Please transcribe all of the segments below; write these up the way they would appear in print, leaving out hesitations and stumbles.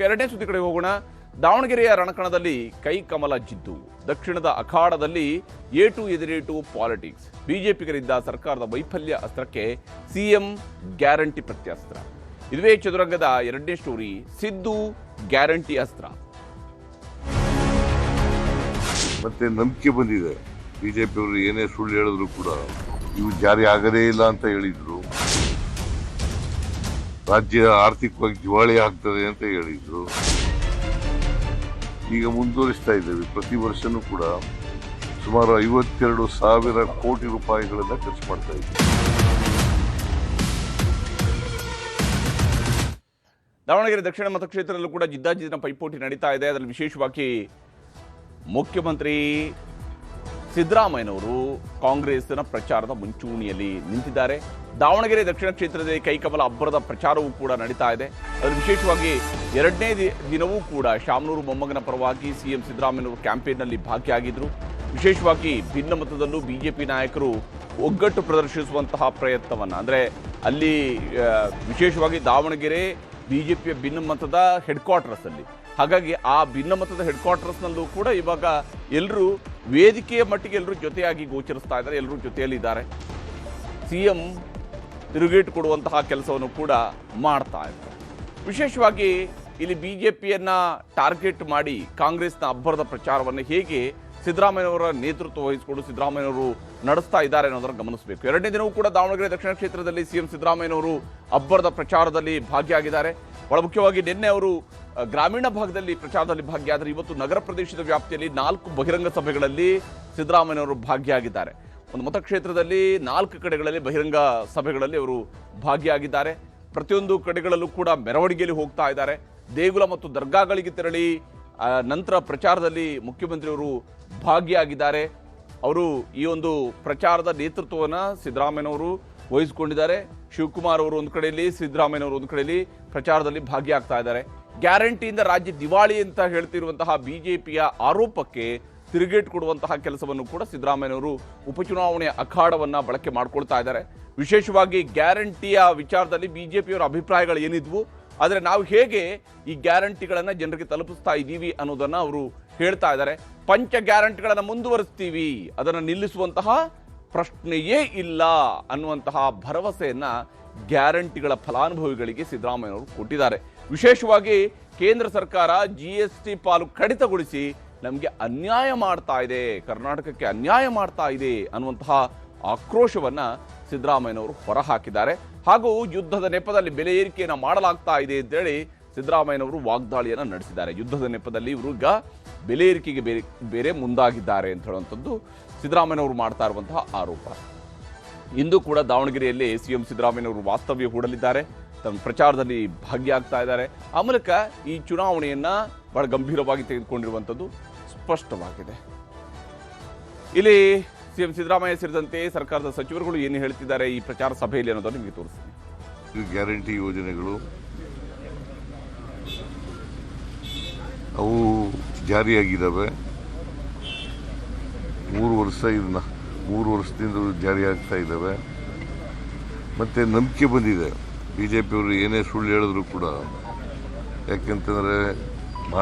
ಎರಡನೇ ಸುದ್ದಿ ಕಡೆ ಹೋಗೋಣ. ದಾವಣಗೆರೆಯ ರಣಕಣದಲ್ಲಿ ಕೈ ಕಮಲ ಜಿದ್ದು. ದಕ್ಷಿಣದ ಅಖಾಡದಲ್ಲಿ ಏಟು ಎದಿರೇಟು ಪಾಲಿಟಿಕ್ಸ್. ಬಿಜೆಪಿಗರಿಂದ ಸರ್ಕಾರದ ವೈಫಲ್ಯ ಅಸ್ತ್ರಕ್ಕೆ ಸಿಎಂ ಗ್ಯಾರಂಟಿ ಪ್ರತ್ಯಸ್ತ್ರ. ಇದುವೇ ಚದುರಂಗದ ಎರಡನೇ ಸ್ಟೋರಿ. ಸಿದ್ದು ಗ್ಯಾರಂಟಿ ಅಸ್ತ್ರ. ಮತ್ತೆ ನಂಬಿಕೆ ಬಂದಿದೆ. ಬಿಜೆಪಿಯವರು ಏನೇ ಸುಳ್ಳು ಹೇಳಿದ್ರು ಕೂಡ ಇವು ಜಾರಿ ಆಗದೇ ಇಲ್ಲ ಅಂತ ಹೇಳಿದ್ರು. ರಾಜ್ಯ ಆರ್ಥಿಕವಾಗಿ ದಿವಾಳಿ ಆಗ್ತದೆ ಅಂತ ಹೇಳಿದ್ರು. ಈಗ ಮುಂದುವರಿಸ್ತಾ ಇದ್ದೇವೆ. ಪ್ರತಿ ವರ್ಷನೂ ಕೂಡ ಸುಮಾರು 52,000 ಕೋಟಿ ರೂಪಾಯಿಗಳನ್ನ ಖರ್ಚು ಮಾಡ್ತಾ ಇದ್ದೀವಿ. ದಾವಣಗೆರೆ ದಕ್ಷಿಣ ಮತಕ್ಷೇತ್ರದಲ್ಲೂ ಕೂಡ ಜಿದ್ದಾಜಿದ್ದಿನ ಪೈಪೋಟಿ ನಡೀತಾ ಇದೆ. ಅದರಲ್ಲಿ ವಿಶೇಷವಾಗಿ ಮುಖ್ಯಮಂತ್ರಿ ಸಿದ್ದರಾಮಯ್ಯನವರು ಕಾಂಗ್ರೆಸ್ನ ಪ್ರಚಾರದ ಮುಂಚೂಣಿಯಲ್ಲಿ ನಿಂತಿದ್ದಾರೆ. ದಾವಣಗೆರೆ ದಕ್ಷಿಣ ಕ್ಷೇತ್ರದಲ್ಲಿ ಕೈಕಮಲ ಅಬ್ಬರದ ಪ್ರಚಾರವೂ ಕೂಡ ನಡೀತಾ ಇದೆ. ಅದರಲ್ಲಿ ವಿಶೇಷವಾಗಿ ಎರಡನೇ ದಿನವೂ ಕೂಡ ಶಾಮನೂರು ಮೊಮ್ಮಗನ ಪರವಾಗಿ ಸಿಎಂ ಸಿದ್ದರಾಮಯ್ಯನವರು ಕ್ಯಾಂಪೇನ್ನಲ್ಲಿ ಭಾಗಿಯಾಗಿದ್ದರು. ವಿಶೇಷವಾಗಿ ಭಿನ್ನಮತದಲ್ಲೂ ಬಿಜೆಪಿ ನಾಯಕರು ಒಗ್ಗಟ್ಟು ಪ್ರದರ್ಶಿಸುವಂತಹ ಪ್ರಯತ್ನವನ್ನು, ಅಂದರೆ ಅಲ್ಲಿ ವಿಶೇಷವಾಗಿ ದಾವಣಗೆರೆ ಬಿಜೆಪಿಯ ಭಿನ್ನಮತದ ಹೆಡ್ ಕ್ವಾರ್ಟರ್ಸಲ್ಲಿ, ಹಾಗಾಗಿ ಆ ಭಿನ್ನಮತದ ಹೆಡ್ ಕ್ವಾರ್ಟರ್ಸ್ನಲ್ಲೂ ಕೂಡ ಇವಾಗ ಎಲ್ಲರೂ ವೇದಿಕೆಯ ಮಟ್ಟಿಗೆ ಎಲ್ಲರೂ ಜೊತೆಯಾಗಿ ಗೋಚರಿಸ್ತಾ ಇದ್ದಾರೆ, ಎಲ್ಲರೂ ಜೊತೆಯಲ್ಲಿದ್ದಾರೆ. ಸಿಎಂ ತಿರುಗೇಟು ಕೊಡುವಂತಹ ಕೆಲಸವನ್ನು ಕೂಡ ಮಾಡ್ತಾ ಇದ್ದಾರೆ. ವಿಶೇಷವಾಗಿ ಇಲ್ಲಿ ಬಿಜೆಪಿಯನ್ನ ಟಾರ್ಗೆಟ್ ಮಾಡಿ ಕಾಂಗ್ರೆಸ್ನ ಅಬ್ಬರದ ಪ್ರಚಾರವನ್ನು ಹೇಗೆ ಸಿದ್ದರಾಮಯ್ಯನವರ ನೇತೃತ್ವ ವಹಿಸಿಕೊಂಡು ಸಿದ್ದರಾಮಯ್ಯನವರು ನಡೆಸ್ತಾ ಇದ್ದಾರೆ ಅನ್ನೋದನ್ನು ಗಮನಿಸಬೇಕು. ಎರಡನೇ ದಿನವೂ ಕೂಡ ದಾವಣಗೆರೆ ದಕ್ಷಿಣ ಕ್ಷೇತ್ರದಲ್ಲಿ ಸಿಎಂ ಸಿದ್ದರಾಮಯ್ಯನವರು ಅಬ್ಬರದ ಪ್ರಚಾರದಲ್ಲಿ ಭಾಗಿಯಾಗಿದ್ದಾರೆ. ಬಹಳ ಮುಖ್ಯವಾಗಿ ನಿನ್ನೆ ಅವರು ಗ್ರಾಮೀಣ ಭಾಗದಲ್ಲಿ ಪ್ರಚಾರದಲ್ಲಿ ಭಾಗಿಯಾದರೆ ಇವತ್ತು ನಗರ ಪ್ರದೇಶದ ವ್ಯಾಪ್ತಿಯಲ್ಲಿ 4 ಬಹಿರಂಗ ಸಭೆಗಳಲ್ಲಿ ಸಿದ್ದರಾಮಯ್ಯನವರು ಭಾಗಿಯಾಗಿದ್ದಾರೆ. ಒಂದು ಮತಕ್ಷೇತ್ರದಲ್ಲಿ 4 ಕಡೆಗಳಲ್ಲಿ ಬಹಿರಂಗ ಸಭೆಗಳಲ್ಲಿ ಅವರು ಭಾಗಿಯಾಗಿದ್ದಾರೆ. ಪ್ರತಿಯೊಂದು ಕಡೆಗಳಲ್ಲೂ ಕೂಡ ಮೆರವಣಿಗೆಯಲ್ಲಿ ಹೋಗ್ತಾ ಇದ್ದಾರೆ. ದೇಗುಲ ಮತ್ತು ದರ್ಗಾಗಳಿಗೆ ತೆರಳಿ ನಂತರ ಪ್ರಚಾರದಲ್ಲಿ ಮುಖ್ಯಮಂತ್ರಿಯವರು ಭಾಗಿಯಾಗಿದ್ದಾರೆ. ಅವರು ಈ ಒಂದು ಪ್ರಚಾರದ ನೇತೃತ್ವವನ್ನು ಸಿದ್ದರಾಮಯ್ಯನವರು ವಹಿಸಿಕೊಂಡಿದ್ದಾರೆ. ಶಿವಕುಮಾರ್ ಅವರು ಒಂದು ಕಡೆಯಲ್ಲಿ, ಸಿದ್ದರಾಮಯ್ಯನವರು ಒಂದು ಕಡೆಯಲ್ಲಿ ಪ್ರಚಾರದಲ್ಲಿ ಭಾಗಿಯಾಗ್ತಾ ಇದ್ದಾರೆ. ಗ್ಯಾರಂಟಿಯಿಂದ ರಾಜ್ಯ ದಿವಾಳಿ ಅಂತ ಹೇಳ್ತಿರುವಂತಹ ಬಿಜೆಪಿಯ ಆರೋಪಕ್ಕೆ ತಿರುಗೇಟು ಕೊಡುವಂತಹ ಕೆಲಸವನ್ನು ಕೂಡ ಸಿದ್ದರಾಮಯ್ಯನವರು ಉಪಚುನಾವಣೆಯ ಅಖಾಡವನ್ನು ಬಳಕೆ ಮಾಡ್ಕೊಳ್ತಾ ಇದ್ದಾರೆ. ವಿಶೇಷವಾಗಿ ಗ್ಯಾರಂಟಿಯ ವಿಚಾರದಲ್ಲಿ ಬಿಜೆಪಿಯವರ ಅಭಿಪ್ರಾಯಗಳು ಏನಿದ್ವು, ಆದರೆ ನಾವು ಹೇಗೆ ಈ ಗ್ಯಾರಂಟಿಗಳನ್ನು ಜನರಿಗೆ ತಲುಪಿಸ್ತಾ ಇದ್ದೀವಿ ಅನ್ನೋದನ್ನು ಅವರು ಹೇಳ್ತಾ ಇದ್ದಾರೆ. ಪಂಚ ಗ್ಯಾರಂಟಿಗಳನ್ನು ಮುಂದುವರಿಸ್ತೀವಿ, ಅದನ್ನು ನಿಲ್ಲಿಸುವಂತಹ ಪ್ರಶ್ನೆಯೇ ಇಲ್ಲ ಅನ್ನುವಂತಹ ಭರವಸೆಯನ್ನು ಗ್ಯಾರಂಟಿಗಳ ಫಲಾನುಭವಿಗಳಿಗೆ ಸಿದ್ದರಾಮಯ್ಯನವರು ಕೊಟ್ಟಿದ್ದಾರೆ. ವಿಶೇಷವಾಗಿ ಕೇಂದ್ರ ಸರ್ಕಾರ GST ಪಾಲು ಕಡಿತಗೊಳಿಸಿ ನಮಗೆ ಅನ್ಯಾಯ ಮಾಡ್ತಾ ಇದೆ, ಕರ್ನಾಟಕಕ್ಕೆ ಅನ್ಯಾಯ ಮಾಡ್ತಾ ಇದೆ ಅನ್ನುವಂತಹ ಆಕ್ರೋಶವನ್ನು ಸಿದ್ದರಾಮಯ್ಯನವರು ಹೊರಹಾಕಿದ್ದಾರೆ. ಹಾಗೂ ಯುದ್ಧದ ನೆಪದಲ್ಲಿ ಬೆಲೆ ಏರಿಕೆಯನ್ನು ಮಾಡಲಾಗ್ತಾ ಇದೆ ಅಂತೇಳಿ ಸಿದ್ದರಾಮಯ್ಯನವರು ವಾಗ್ದಾಳಿಯನ್ನು ನಡೆಸಿದ್ದಾರೆ. ಯುದ್ಧದ ನೆಪದಲ್ಲಿ ಇವರು ಈಗ ಬೆಲೆ ಏರಿಕೆಗೆ ಬೇರೆ ಮುಂದಾಗಿದ್ದಾರೆ ಅಂತ ಹೇಳುವಂಥದ್ದು ಸಿದ್ದರಾಮಯ್ಯನವರು ಮಾಡ್ತಾ ಇರುವಂತಹ ಆರೋಪ. ಇಂದು ಕೂಡ ದಾವಣಗೆರೆಯಲ್ಲಿ ಸಿಎಂ ಸಿದ್ದರಾಮಯ್ಯನವರು ವಾಸ್ತವ್ಯ ಹೂಡಲಿದ್ದಾರೆ, ತಮ್ಮ ಪ್ರಚಾರದಲ್ಲಿ ಭಾಗಿಯಾಗ್ತಾ ಇದ್ದಾರೆ. ಆ ಮೂಲಕ ಈ ಚುನಾವಣೆಯನ್ನು ಬಹಳ ಗಂಭೀರವಾಗಿ ತೆಗೆದುಕೊಂಡಿರುವಂಥದ್ದು ಸ್ಪಷ್ಟವಾಗಿದೆ. ಇಲ್ಲಿ ಸಿಎಂ ಸಿದ್ದರಾಮಯ್ಯ ಸೇರಿದಂತೆ ಸರ್ಕಾರದ ಸಚಿವರುಗಳು ಏನು ಹೇಳ್ತಿದ್ದಾರೆ ಈ ಪ್ರಚಾರ ಸಭೆಯಲ್ಲಿ ಅನ್ನೋದನ್ನು ನಿಮಗೆ ತೋರಿಸ್ತೀನಿ. ಗ್ಯಾರಂಟಿ ಯೋಜನೆಗಳು ಅವು ಜಾರಿಯಾಗಿದ್ದಾವೆ. 3 ವರ್ಷದಿಂದ ಜಾರಿಯಾಗ್ತಾ ಇದ್ದಾವೆ. ಮತ್ತು ನಂಬಿಕೆ ಬಂದಿದೆ. ಬಿಜೆಪಿಯವರು ಏನೇ ಸುಳ್ಳು ಹೇಳಿದ್ರು ಕೂಡ, ಯಾಕೆಂತಂದರೆ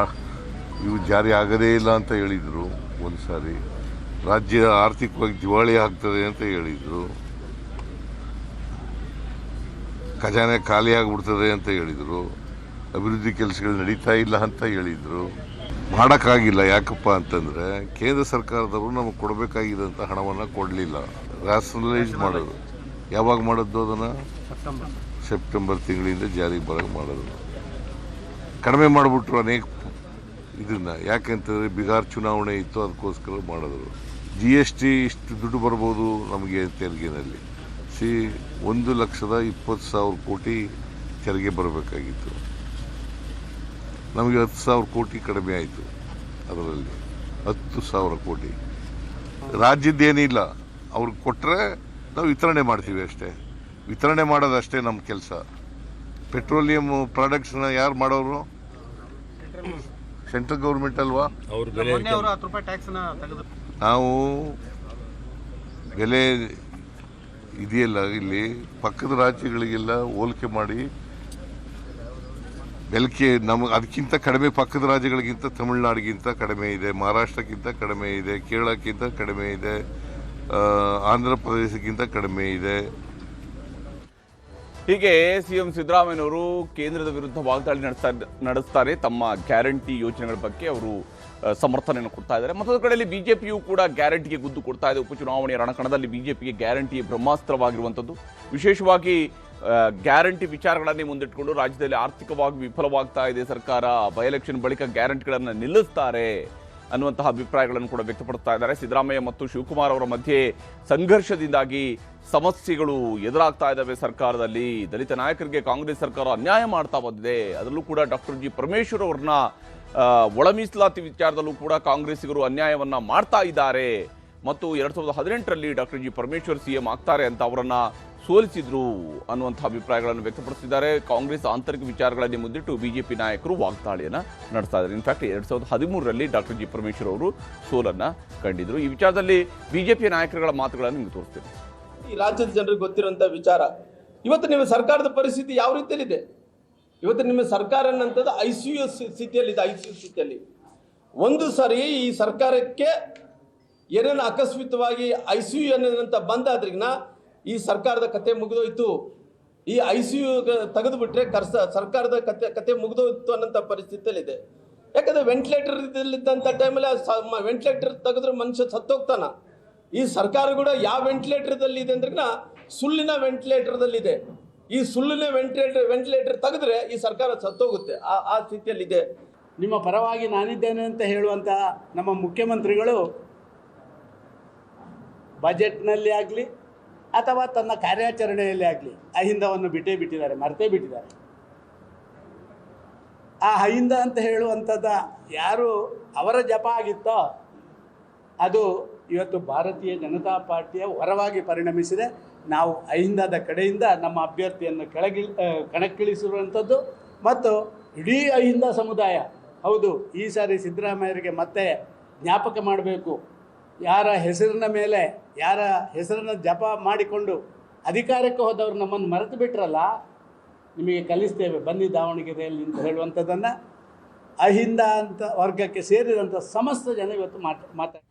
ಇವು ಜಾರಿ ಆಗದೇ ಇಲ್ಲ ಅಂತ ಹೇಳಿದರು. ಒಂದು ಸಾರಿ ರಾಜ್ಯ ಆರ್ಥಿಕವಾಗಿ ದಿವಾಳಿ ಆಗ್ತದೆ ಅಂತ ಹೇಳಿದರು. ಖಜಾನೆ ಖಾಲಿ ಆಗಿಬಿಡ್ತದೆ ಅಂತ ಹೇಳಿದರು. ಅಭಿವೃದ್ಧಿ ಕೆಲಸಗಳು ನಡೀತಾ ಇಲ್ಲ ಅಂತ ಹೇಳಿದರು. ಮಾಡೋಕ್ಕಾಗಿಲ್ಲ. ಯಾಕಪ್ಪ ಅಂತಂದರೆ ಕೇಂದ್ರ ಸರ್ಕಾರದವರು ನಮಗೆ ಕೊಡಬೇಕಾಗಿದ್ದಂಥ ಹಣವನ್ನು ಕೊಡಲಿಲ್ಲ. ರ್ಯಾಷನಲೈಸ್ ಮಾಡೋದು ಯಾವಾಗ ಮಾಡೋದು, ಅದನ್ನು ಸೆಪ್ಟೆಂಬರ್ ತಿಂಗಳಿಂದ ಜಾರಿಗೆ ಬರೋಕ್ಕೆ ಮಾಡೋದು. ಕಡಿಮೆ ಮಾಡಿಬಿಟ್ರು ಅನೇಕ ಇದನ್ನು. ಯಾಕೆಂತಂದರೆ ಬಿಹಾರ್ ಚುನಾವಣೆ ಇತ್ತು, ಅದಕ್ಕೋಸ್ಕರ ಮಾಡಿದ್ರು. GST ಇಷ್ಟು ದುಡ್ಡು ಬರ್ಬೋದು ನಮಗೆ ತೆರಿಗೆನಲ್ಲಿ. 1,20,000 ಕೋಟಿ ತೆರಿಗೆ ಬರಬೇಕಾಗಿತ್ತು. ನಮಗೆ 10,000 ಕೋಟಿ ಕಡಿಮೆ ಆಯಿತು. ಅದರಲ್ಲಿ 10,000 ಕೋಟಿ ರಾಜ್ಯದ್ದೇನಿಲ್ಲ. ಅವ್ರಿಗೆ ಕೊಟ್ಟರೆ ನಾವು ವಿತರಣೆ ಮಾಡ್ತೀವಿ ಅಷ್ಟೇ. ವಿತರಣೆ ಮಾಡೋದಷ್ಟೇ ನಮ್ಮ ಕೆಲಸ. ಪೆಟ್ರೋಲಿಯಂ ಪ್ರಾಡಕ್ಟ್ಸ್ನ ಯಾರು ಮಾಡೋರು? ಸೆಂಟ್ರಲ್ ಗೌರ್ಮೆಂಟ್ ಅಲ್ವಾ? ನಾವು ಬೆಲೆ ಇದೆಯಲ್ಲ, ಇಲ್ಲಿ ಪಕ್ಕದ ರಾಜ್ಯಗಳಿಗೆಲ್ಲ ಹೋಲಿಕೆ ಮಾಡಿ ಬೆಲ್ಕೆ ನಮಗೆ ಅದಕ್ಕಿಂತ ಕಡಿಮೆ ಪಕ್ಕದ ರಾಜ್ಯಗಳಿಗಿಂತ ತಮಿಳುನಾಡಿಗಿಂತ ಕಡಿಮೆ ಇದೆ, ಮಹಾರಾಷ್ಟ್ರಕ್ಕಿಂತ ಕಡಿಮೆ ಇದೆ, ಕೇರಳಕ್ಕಿಂತ ಕಡಿಮೆ ಇದೆ, ಆಂಧ್ರ ಪ್ರದೇಶಕ್ಕಿಂತ ಕಡಿಮೆ ಇದೆ. ಹೀಗೆ ಸಿಎಂ ಸಿದ್ದರಾಮಯ್ಯನವರು ಕೇಂದ್ರದ ವಿರುದ್ಧ ವಾಗ್ದಾಳಿ ನಡೆಸ್ತಾರೆ. ತಮ್ಮ ಗ್ಯಾರಂಟಿ ಯೋಜನೆಗಳ ಬಗ್ಗೆ ಅವರು ಸಮರ್ಥನೆಯನ್ನು ಕೊಡ್ತಾ ಇದ್ದಾರೆ. ಮತ್ತೊಂದು ಕಡೆಯಲ್ಲಿ ಬಿಜೆಪಿಯು ಕೂಡ ಗ್ಯಾರಂಟಿಗೆ ಗುದ್ದು ಕೊಡ್ತಾ ಇದೆ. ಉಪಚುನಾವಣೆಯ ರಣಕಣದಲ್ಲಿ ಬಿಜೆಪಿಗೆ ಗ್ಯಾರಂಟಿ ಬ್ರಹ್ಮಾಸ್ತ್ರವಾಗಿರುವಂಥದ್ದು. ವಿಶೇಷವಾಗಿ ಗ್ಯಾರಂಟಿ ವಿಚಾರಗಳನ್ನೇ ಮುಂದಿಟ್ಟುಕೊಂಡು ರಾಜ್ಯದಲ್ಲಿ ಆರ್ಥಿಕವಾಗಿ ವಿಫಲವಾಗ್ತಾ ಇದೆ ಸರ್ಕಾರ, ಬೈ ಎಲೆಕ್ಷನ್ ಬಳಿಕ ಗ್ಯಾರಂಟಿಗಳನ್ನು ನಿಲ್ಲಿಸ್ತಾರೆ ಅನ್ನುವಂತಹ ಅಭಿಪ್ರಾಯಗಳನ್ನು ಕೂಡ ವ್ಯಕ್ತಪಡಿಸ್ತಾ ಇದ್ದಾರೆ. ಸಿದ್ದರಾಮಯ್ಯ ಮತ್ತು ಶಿವಕುಮಾರ್ ಅವರ ಮಧ್ಯೆ ಸಂಘರ್ಷದಿಂದಾಗಿ ಸಮಸ್ಯೆಗಳು ಎದುರಾಗ್ತಾ ಇದ್ದಾವೆ ಸರ್ಕಾರದಲ್ಲಿ. ದಲಿತ ನಾಯಕರಿಗೆ ಕಾಂಗ್ರೆಸ್ ಸರ್ಕಾರ ಅನ್ಯಾಯ ಮಾಡ್ತಾ ಬಂದಿದೆ. ಅದರಲ್ಲೂ ಕೂಡ ಡಾಕ್ಟರ್ ಜಿ ಪರಮೇಶ್ವರ್ ಅವ್ರನ್ನ ಒಳ ಮೀಸಲಾತಿ ವಿಚಾರದಲ್ಲೂ ಕೂಡ ಕಾಂಗ್ರೆಸ್ಸಿಗರು ಅನ್ಯಾಯವನ್ನ ಮಾಡ್ತಾ ಇದ್ದಾರೆ ಮತ್ತು 2018ರಲ್ಲಿ ಡಾಕ್ಟರ್ ಜಿ ಪರಮೇಶ್ವರ್ ಸಿಎಂ ಆಗ್ತಾರೆ ಅಂತ ಅವರನ್ನ ಸೋಲಿಸಿದ್ರು ಅನ್ನುವಂಥ ಅಭಿಪ್ರಾಯಗಳನ್ನು ವ್ಯಕ್ತಪಡಿಸಿದ್ದಾರೆ. ಕಾಂಗ್ರೆಸ್ ಆಂತರಿಕ ವಿಚಾರಗಳನ್ನೇ ಮುಂದಿಟ್ಟು ಬಿಜೆಪಿ ನಾಯಕರು ವಾಗ್ದಾಳಿಯನ್ನು ನಡೆಸ್ತಾ ಇದ್ದಾರೆ. ಇನ್ಫ್ಯಾಕ್ಟ್ 2013ರಲ್ಲಿ ಡಾಕ್ಟರ್ ಜಿ ಪರಮೇಶ್ವರ್ ಅವರು ಸೋಲನ್ನು ಕಂಡಿದ್ರು. ಈ ವಿಚಾರದಲ್ಲಿ ಬಿಜೆಪಿ ನಾಯಕರುಗಳ ಮಾತುಗಳನ್ನು ನಿಮಗೆ ತೋರಿಸ್ತೀನಿ. ಈ ರಾಜ್ಯದ ಜನರಿಗೆ ಗೊತ್ತಿರುವಂಥ ವಿಚಾರ. ಇವತ್ತು ನಿಮ್ಮ ಸರ್ಕಾರದ ಪರಿಸ್ಥಿತಿ ಯಾವ ರೀತಿಯಲ್ಲಿದೆ? ಇವತ್ತು ನಿಮ್ಮ ಸರ್ಕಾರ ಅನ್ನೋಂಥದ್ದು ICU ಸ್ಥಿತಿಯಲ್ಲಿದೆ. ICU ಸ್ಥಿತಿಯಲ್ಲಿ ಒಂದು ಸಾರಿ ಈ ಸರ್ಕಾರಕ್ಕೆ ಏನೇನು ಅಕಸ್ಮಿತವಾಗಿ ICU ಅನ್ನೋದಂತ ಬಂದಾದ್ರಿಗಿನ ಈ ಸರ್ಕಾರದ ಕತೆ ಮುಗಿದೋಯ್ತು. ಈ ICU ತೆಗೆದುಬಿಟ್ರೆ ಸರ್ಕಾರದ ಕತೆ ಮುಗಿದೋಯ್ತು ಅನ್ನೋಂಥ ಪರಿಸ್ಥಿತಿಯಲ್ಲಿದೆ. ಯಾಕಂದರೆ ವೆಂಟಿಲೇಟರ್ ಇದ್ದಂಥ ಟೈಮಲ್ಲಿ ವೆಂಟಿಲೇಟರ್ ತೆಗೆದ್ರೆ ಮನುಷ್ಯ ಸತ್ತೋಗ್ತಾನ. ಈ ಸರ್ಕಾರ ಕೂಡ ಯಾವ ವೆಂಟಿಲೇಟರ್ದಲ್ಲಿ ಇದೆ ಅಂದ್ರೆ ಸುಳ್ಳಿನ ವೆಂಟಿಲೇಟರ್ದಲ್ಲಿದೆ. ಈ ಸುಳ್ಳಿನ ವೆಂಟಿಲೇಟರ್ ತೆಗೆದ್ರೆ ಈ ಸರ್ಕಾರ ಸತ್ತೋಗುತ್ತೆ. ಆ ಸ್ಥಿತಿಯಲ್ಲಿದೆ. ನಿಮ್ಮ ಪರವಾಗಿ ನಾನಿದ್ದೇನೆ ಅಂತ ಹೇಳುವಂಥ ನಮ್ಮ ಮುಖ್ಯಮಂತ್ರಿಗಳು ಬಜೆಟ್ನಲ್ಲಿ ಆಗಲಿ ಅಥವಾ ತನ್ನ ಕಾರ್ಯಾಚರಣೆಯಲ್ಲಿ ಆಗಲಿ ಅಹಿಂದವನ್ನು ಬಿಟ್ಟಿದ್ದಾರೆ, ಮರ್ತೇ ಬಿಟ್ಟಿದ್ದಾರೆ. ಆ ಅಹಿಂದ ಅಂತ ಹೇಳುವಂಥದ್ದು ಯಾರು ಅವರ ಜಪ ಆಗಿತ್ತೋ ಅದು ಇವತ್ತು ಭಾರತೀಯ ಜನತಾ ಪಾರ್ಟಿಯ ಹೊರವಾಗಿ ಪರಿಣಮಿಸಿದೆ. ನಾವು ಅಹಿಂದದ ಕಡೆಯಿಂದ ನಮ್ಮ ಅಭ್ಯರ್ಥಿಯನ್ನು ಕಣಕ್ಕಿಳಿಸಿರುವಂಥದ್ದು ಮತ್ತು ಇಡೀ ಅಹಿಂದ ಸಮುದಾಯ ಹೌದು ಈ ಸಾರಿ ಸಿದ್ದರಾಮಯ್ಯರಿಗೆ ಮತ್ತೆ ಜ್ಞಾಪಕ ಮಾಡಬೇಕು. ಯಾರ ಹೆಸರನ್ನ ಜಪ ಮಾಡಿಕೊಂಡು ಅಧಿಕಾರಕ್ಕೆ ಹೋದವರು ನಮ್ಮನ್ನು ಮರೆತು ಬಿಟ್ರಲ್ಲ, ನಿಮಗೆ ಕಲಿಸ್ತೇವೆ ಬನ್ನಿ ದಾವಣಗೆರೆಯಲ್ಲಿ ಅಂತ ಹೇಳುವಂಥದ್ದನ್ನು ಅಹಿಂದ ಅಂತ ವರ್ಗಕ್ಕೆ ಸೇರಿದಂಥ ಸಮಸ್ತ ಜನ ಇವತ್ತು ಮಾತಾಡ್ತಾರೆ.